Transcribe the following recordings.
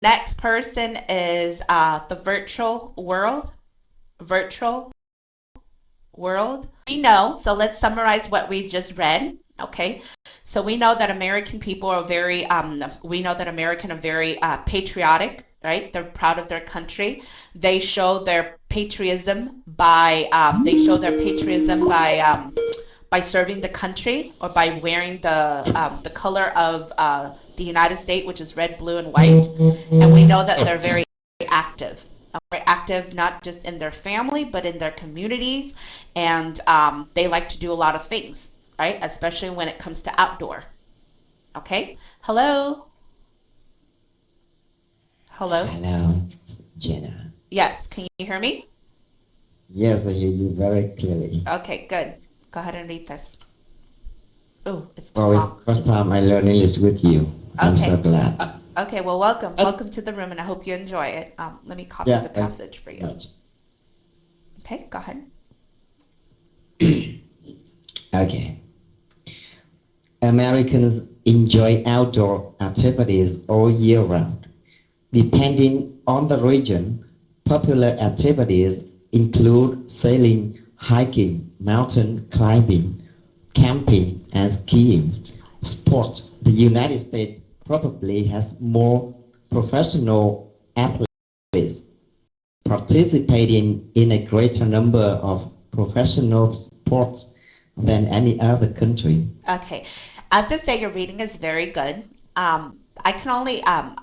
Next person is the virtual world. Virtual world. We know, so let's summarize what we just read. Okay, so we know that American people are very, we know that American are very patriotic, right? They're proud of their country. They show their patriotism by serving the country or by wearing the color of the United States, which is red, blue, and white. And we know that they're very active. Very active, not just in their family, but in their communities. And they like to do a lot of things, right? Especially when it comes to outdoor. Okay? Hello? Hello? Hello, Jenna. Yes, can you hear me? Yes, I hear you very clearly. Okay, good. Go ahead and read this. Oh, it's too Oh, it's long. the first time I learn English with you. I'm so Okay. glad. Okay, well, welcome. Uh, Welcome to the room, and I hope you enjoy it. Let me copy yeah, the thank passage for you you. much. Okay, go ahead. Okay. Americans enjoy outdoor activities all year round. Depending on the region, popular activities include sailing, hiking, mountain climbing, camping, and skiing. Sport. The United States probably has more professional athletes participating in a greater number of professional sports than any other country. Okay. I have to say your reading is very good. I can only I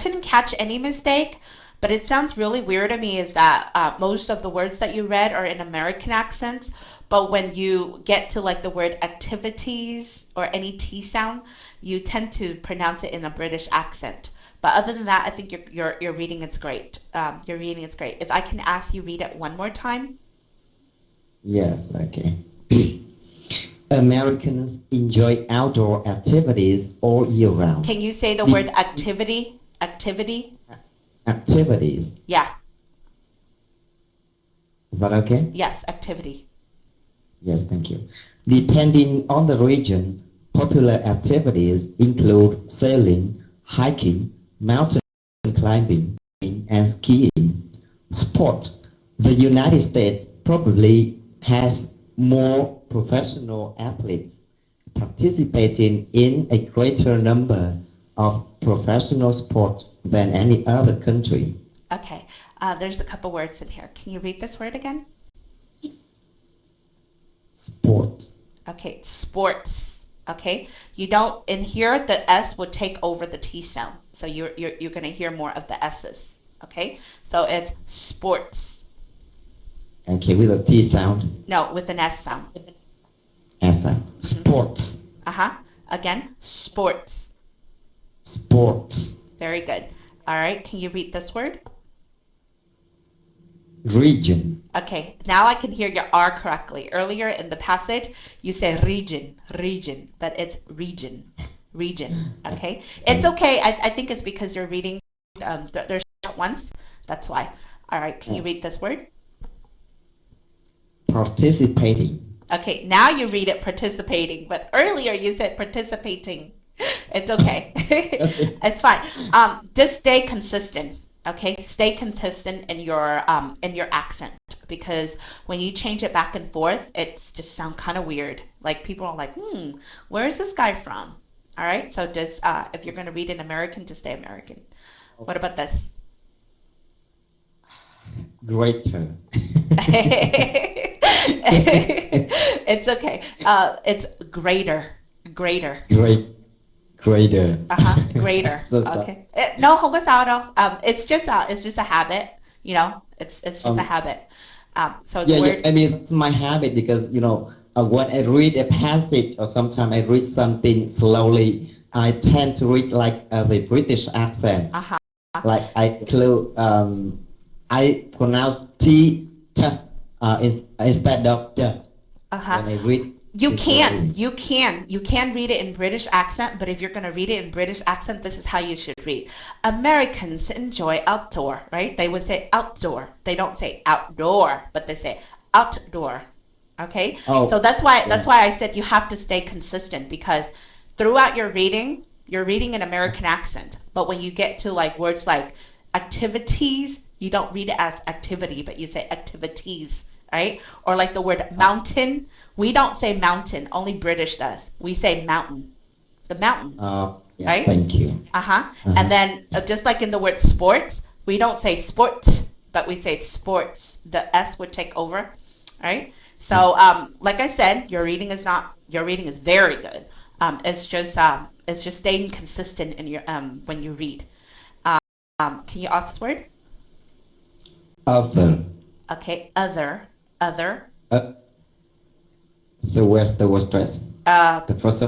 couldn't catch any mistake, but it sounds really weird to me is that most of the words that you read are in American accents, but when you get to like the word activities or any T sound, you tend to pronounce it in a British accent. But other than that, I think your reading is great. Your reading is great. If I can ask you read it one more time. Yes, okay. Americans enjoy outdoor activities all year round. Can you say the word The activity? Activity? activities, Yeah. is that okay? Yes, activity. Yes, thank you. Depending on the region, popular activities include sailing, hiking, mountain climbing, and skiing. Sport. The United States probably has more professional athletes participating in a greater number of professional sports than any other country. Okay. There's a couple words in here. Can you read this word again? Sport. Okay, sports. Okay, you don't in here the S would take over the T sound, so you're gonna hear more of the S's. Okay, so it's sports. Okay, with a T sound. No, with an S sound. As a Hmm. sports. Uh huh. Again, sports. Sports. Very good. All right, can you read this word? Region. Okay, now I can hear your R correctly. Earlier in the passage, you said region, region, but it's region, region. Okay, it's Okay. okay. I think it's because you're reading. There's short ones. That's why. All right, can you read this word? Participating. Okay, now you read it participating, but earlier you said participating. It's okay. Okay. It's fine. Just stay consistent. Okay, stay consistent in your accent because when you change it back and forth, it just sounds kind of weird. Like people are like, where is this guy from? All right, so just if you're gonna read in American, just stay American. What about this? Greater. It's okay. It's greater, greater. Great. Greater. Greater. So sorry. Okay. No, không có sao đâu. It's just a habit. You know, it's just a Um, habit. So the yeah, yeah. word. I mean, it's my habit because when I read a passage or sometimes I read something slowly, I tend to read like the British accent. Uh huh. Like I pronounce t instead of the Uh huh. when I read You it can, slowly. you can read it in British accent, but if you're gonna read it in British accent, this is how you should read. Americans enjoy outdoor, right? They would say outdoor. They don't say outdoor, but they say outdoor. Okay? So Oh, that's why yeah. I said you have to stay consistent because throughout your reading, You're reading an American accent. But when you get to like words like activities, you don't read it as activity, but you say activities, right? Or like the word mountain, we don't say mountain, only British does. We say mountain, the mountain, Yeah, right? thank you. Uh-huh. And Uh-huh. then just like in the word sports, we don't say sport, but we say sports. The S would take over, right? So, like I said, your reading is very good. It's just staying consistent in your when you read. Can you also this word? Other. Okay, other. Uh, so where's the word stress? Uh, The first.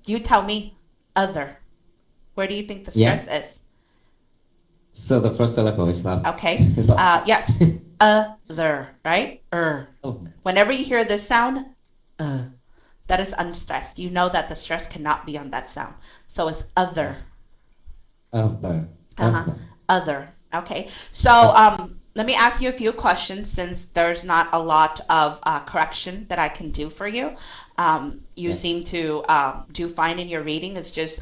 you tell me, other. Where do you think the Yeah. stress is? So the first syllable is not. Okay. Is not. Yes. Other, right? Oh. Whenever you hear this sound, that is unstressed. You know that the stress cannot be on that sound. So it's other. Other. Uh-huh. Other. Other. Okay. So let me ask you a few questions since there's not a lot of correction that I can do for you. You Yeah. seem to do fine in your reading. It's just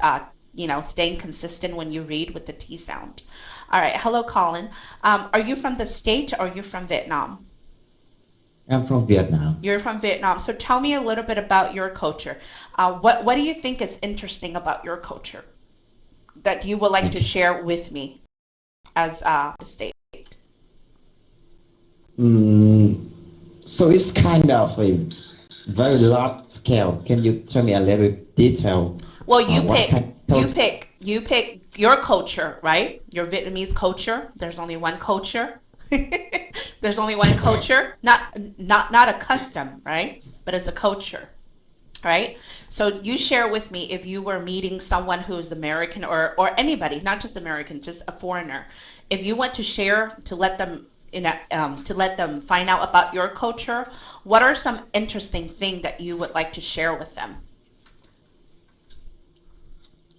staying consistent when you read with the T sound. All right. Hello, Colin. Are you from the States or are you from Vietnam? I'm from Vietnam. You're from Vietnam. So tell me a little bit about your culture. What do you think is interesting about your culture that you would like to Thank you. share with me as the state? Mm, so it's kind of a very large scale. Can you tell me a little detail? Well, What kind of culture? you pick your culture, right? Your Vietnamese culture. There's only one culture. There's only one culture, not a custom, right? But it's a culture, right? So you share with me if you were meeting someone who's American or anybody, not just American, just a foreigner. If you want to share to let them to let them find out about your culture, what are some interesting things that you would like to share with them?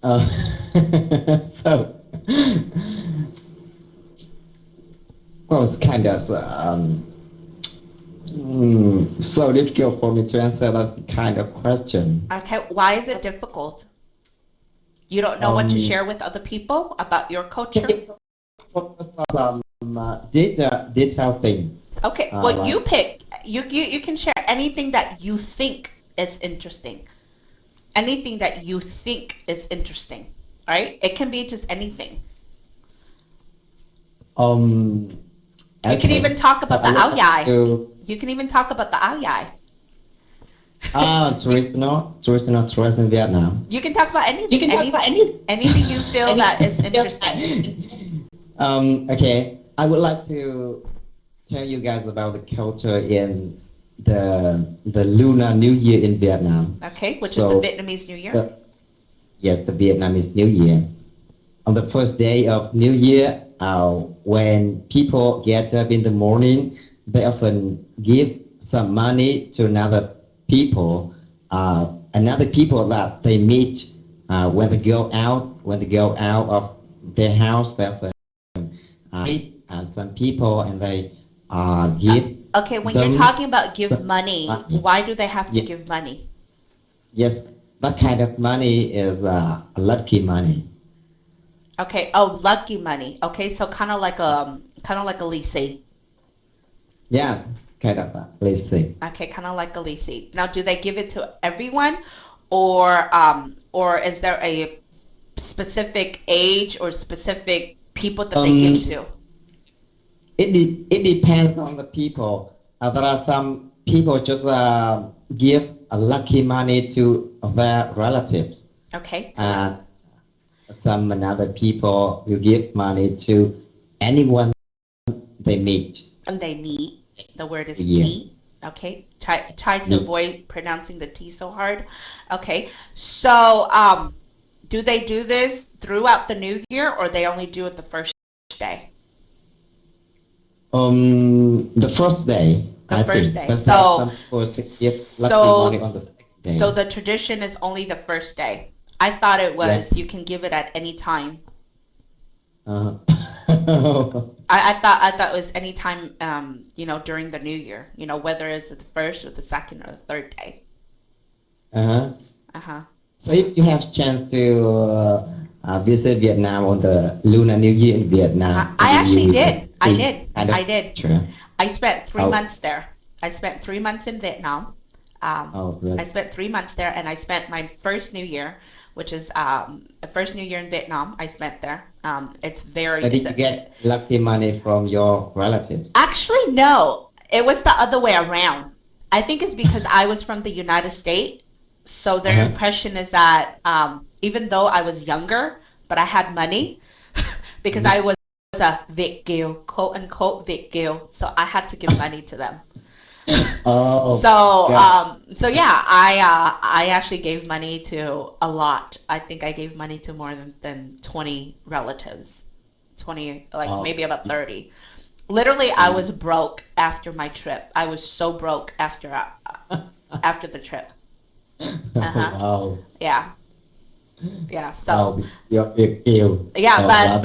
Uh, so, well, it's kind of so difficult for me to answer that kind of question. Okay, why is it difficult? You don't know what to Um, share with other people about your culture? focus on some detail thing, Okay, well you like pick. You can share anything that you think is interesting. Anything that you think is interesting. Right? It can be just anything. um. You can Okay, even talk so about I the would ao like dai. to You can even talk about the ao dai. traditional in Vietnam. You can talk about You anything, can talk about anything you feel that is interesting. any. Okay, I would like to tell you guys about the culture in the Lunar New Year in Vietnam. Okay, which is the So Vietnamese New Year. the yes, the Vietnamese New Year. On the first day of New Year, when people get up in the morning, they often give some money to another people that they meet when they go out of their house. They often meet some people and they Uh, give okay, when you're them talking about give some money, money. why do they have to Yes, give money? yes, that kind of money is lucky money. Okay, oh, lucky money. Okay, so kind of like a leasing. Yes, kind of. Let's see. Okay, kind of like a leasing. Now, do they give it to everyone, or is there a specific age or specific people that they give Um, to? it depends on the people. There are some people just give a lucky money to their relatives, Okay, and some another people will give money to anyone they meet. and they meet. The word is Yeah, meet. Okay, try to meet. avoid pronouncing the T so hard. Okay, so do they do this throughout the new year, or they only do it the first day? The first day, The I first think, day. but there are some people still give lucky money So, on the second so day. the tradition is only the first day. I thought it Yeah. was you can give it at any time. Uh, I thought it was any time, during the new year. Whether it's the first or the second or the third day. uh-huh. Uh huh. So if you have chance to visit Vietnam on the Lunar New Year in Vietnam, I maybe you actually will did. I see did. kind of I did. picture. I spent three Oh, months there. I spent 3 months in Vietnam. oh, I good. spent 3 months there, and I spent my first New Year, which is the first New Year in Vietnam. I spent there. It's very. So It's did you a. get lucky money from your relatives? Actually, no. It was the other way around. I think it's because I was from the United States, so their Uh-huh. impression is that even though I was younger, but I had money, because I Mhm. was a Việt kiều, quote unquote Việt kiều, so I had to give money to them. Oh, So, God. yeah, I actually gave money to a lot. I think I gave money to more than 20 relatives. 20, like Oh, maybe about 30. Literally, I was broke after my trip. I was so broke after the trip. Uh-huh. wow. Yeah. Yeah. So, Wow, your big deal. yeah, So a lot people,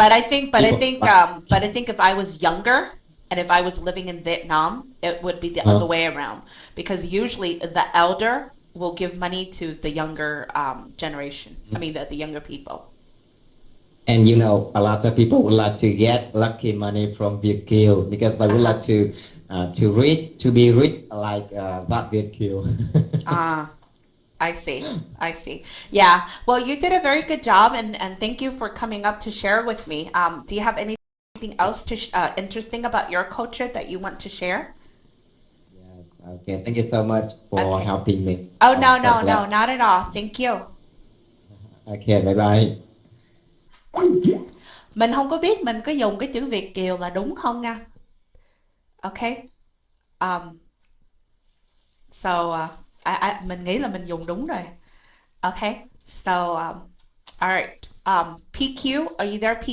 but I think if I was younger and if I was living in Vietnam, it would be the other uh, way around because usually the elder will give money to the younger generation. I mean, the younger people. and you know, a lot of people would like to get lucky money from Việt kiều because they would Uh-huh. like to be rich like that Việt kiều. Ah, I see. I see. Yeah. Well, you did a very good job, and thank you for coming up to share with me. Do you have anything else interesting about your culture that you want to share? Yes. Okay. Thank you so much for Okay. helping me. Oh, I'm no, so no, no, glad. not at all. Thank you. Okay. Bye bye. Mình không có biết mình có dùng cái chữ Việt kiều là đúng không nha. Okay. Um, so mình nghĩ là mình dùng đúng rồi. Okay. So all right. PQ, are you there?